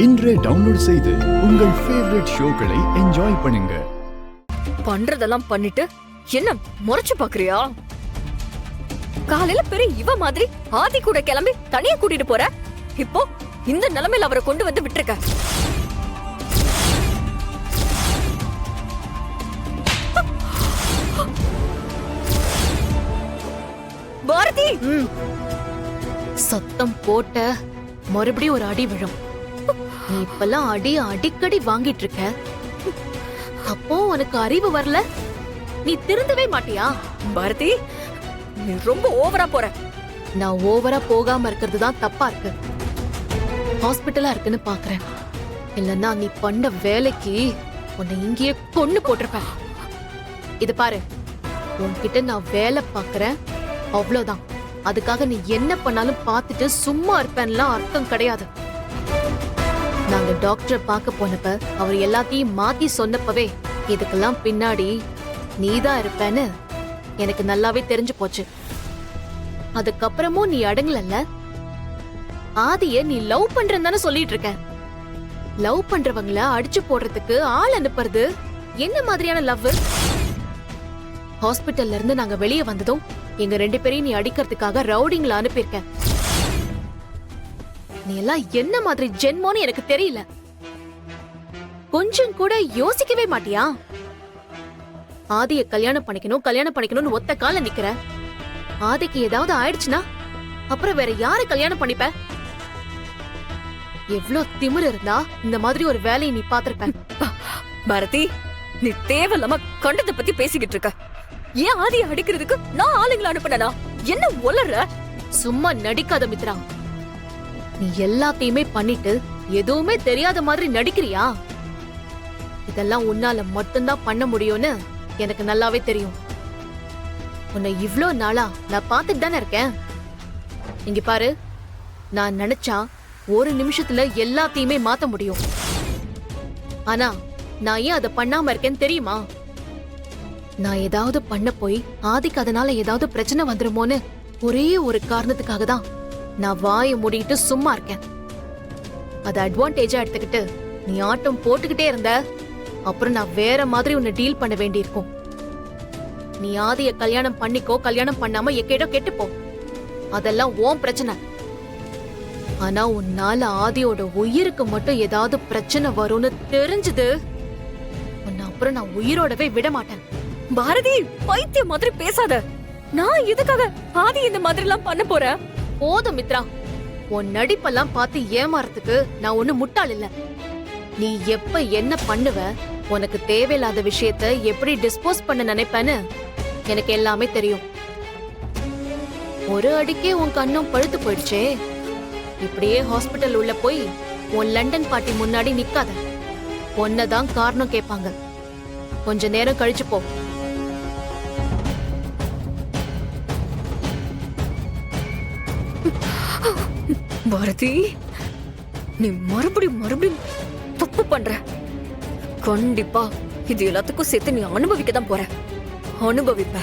இன்றே டவுன்லோட் செய்து உங்கள் ஃபேவரட் ஷோக்களை என்ஜாய் பண்ணுங்க. பண்றதெல்லாம் பண்ணிட்டு என்ன முறைச்சு பாக்குறியா? காலையில பெரிய இவ மாதிரி ஆதி கூட கிளம்பி தனியா கூட்டிட்டு போற. இப்போ இந்த நிலைமையில அவரை கொண்டு வந்து விட்டுருக்க. பாரதி, சத்தம் போட்ட மறுபடியும் ஒரு அடி விழும். நீ இப்பெல்லாம் அடிக்கடி வாங்கிட்டு இருக்க. அப்போ உனக்கு அறிவு வரல? நீ திருந்தவே மாட்டியா? பாரதி, நீ ரொம்ப ஓவரா போற. நான் ஓவரா போகாம இருக்கிறது தான் தப்பா இருக்கு. ஹாஸ்பிட்டலா இருக்குன்னு பாக்குறேன். இல்லன்னா நீ பண்ண வேலைக்கு உன்னை இங்கேயே கொன்னு போட்டிருப்பேன். இது பாரு, உன்கிட்ட நான் வேலை பாக்குறேன், அவ்வளவுதான். அதுக்காக நீ என்ன பண்ணாலும் பார்த்துட்டு சும்மா இருப்பேன்லாம் அர்த்தம் கிடையாது. நாங்க டாக்டரை பார்க்க போனப்ப அவர் எல்லாத்தையும் மாத்தி சொன்னப்பவே இதுக்கெல்லாம் பின்னாடி நீதான் இருப்பேன்னு எனக்கு நல்லாவே தெரிஞ்சு போச்சு. அதுக்கப்புறமும் நீ அடங்கலல்ல. ஆதிய நீ லவ் பண்றன்னு சொல்லிட்டு இருக்க. லவ் பண்றவங்கள அடிச்சு போடுறதுக்கு ஆள் அனுப்புறது என்ன மாதிரியான லவ்? ஹாஸ்பிட்டல்ல இருந்து நாங்க வெளியே வந்ததும் எங்க 2 பேரையும் நீ அடிக்கிறதுக்காக ரவுடிங்கள அனுப்பியிருக்க. நீ எல்லாம் என்ன மாதிரி ஜென்மோன்னு எனக்கு தெரியல. கொஞ்சம் கூட யோசிக்கவே மாட்டியா? ஆதிய கல்யாணம் பண்ணிக்கணும்னு ஒத்த கால நிக்கிற. ஆதிக்கு ஏதாவது ஆயிடுச்சுன்னா அப்புறம் வேற யாரு கல்யாணம் பண்ணிப்ப? எவ்ளோ திமிரு இருந்தா இந்த மாதிரி ஒரு வேலையை நீ பாத்திருப்ப? பாரதி, நீ தேவையில்லாம கண்டத்தை பத்தி பேசிக்கிட்டு இருக்க. ஏன் ஆதிய அடிக்கிறதுக்கு நான் ஆளுங்களை அனுப்பினா? என்ன உளற? சும்மா நடிக்காத மித்ரா. நீ எல்லாத்தையுமே பண்ணிட்டு எதுவுமே தெரியாத மாதிரி நடிக்கிறியா? இதெல்லாம் உன்னால மட்டும்தான் பண்ண முடியும்னு எனக்கு நல்லாவே தெரியும். உன்னை இவ்ளோ நாளா நான் பார்த்துட்டு தானே இருக்கேன். இங்க பாரு, நான் நினைச்சா ஒரு நிமிஷத்துல எல்லாத்தையுமே மாத்த முடியும். ஆனா நான் ஏன் அதை பண்ணாம இருக்கேன்னு தெரியுமா? நான் ஏதாவது பண்ண போய் ஆதிக்கு அதனால ஏதாவது பிரச்சனை வந்துருமோன்னு ஒரே ஒரு காரணத்துக்காக தான் நான் வாயை மூடிட்டு சும்மா இருக்கேன். அதை அட்வான்டேஜா எடுத்துக்கிட்டு நீ ஆட்டம் போட்டுக்கிட்டே இருந்த, அப்புறம் நான் வேற மாதிரி உன்னை டீல் பண்ண வேண்டியிருக்கும். நீ ஆதிய கல்யாணம் பண்ணிக்கோ, கல்யாணம் பண்ணாம எக்கேடோ கெட்டுப்போ, அதெல்லாம் உன் பிரச்சனை. ஆனா உன்னால ஆதியோட உயிருக்கு மட்டும் ஏதாவது பிரச்சனை வரும்னு தெரிஞ்சது, உன்னை அப்புறம் நான் உயிரோடவே விட மாட்டேன். பாரதி, பைத்திய மாதிரி பேசாத. நான் எதுக்காக ஆதி இந்த மாதிரி எல்லாம் பண்ண போறேன்? போதும் மித்ரா, உன் நடிப்பெல்லாம் பார்த்து ஏமாறதுக்கு நான் ஒண்ணு முட்டாள் இல்ல. நீ எப்ப என்ன பண்ணுவ, உனக்கு தேவையில்லாத விஷயத்த எப்படி டிஸ்போஸ் பண்ண நினைப்பேன்னு எனக்கு எல்லாமே தெரியும். ஒரு அடிக்கே உன் கண்ணும் பழுத்து போயிடுச்சே. இப்படியே ஹாஸ்பிட்டல் உள்ள போய் உன் லண்டன் பாட்டி முன்னாடி நிக்காத. உன்னதான் காரணம் கேட்பாங்க. கொஞ்ச நேரம் கழிச்சு போ. பாரதி, நீ மறுபடியும் தப்பு பண்ற. கண்டிப்பா இது எல்லாத்துக்கும் சேர்த்து நீ அனுபவிக்க தான் போற. அனுபவிப்ப.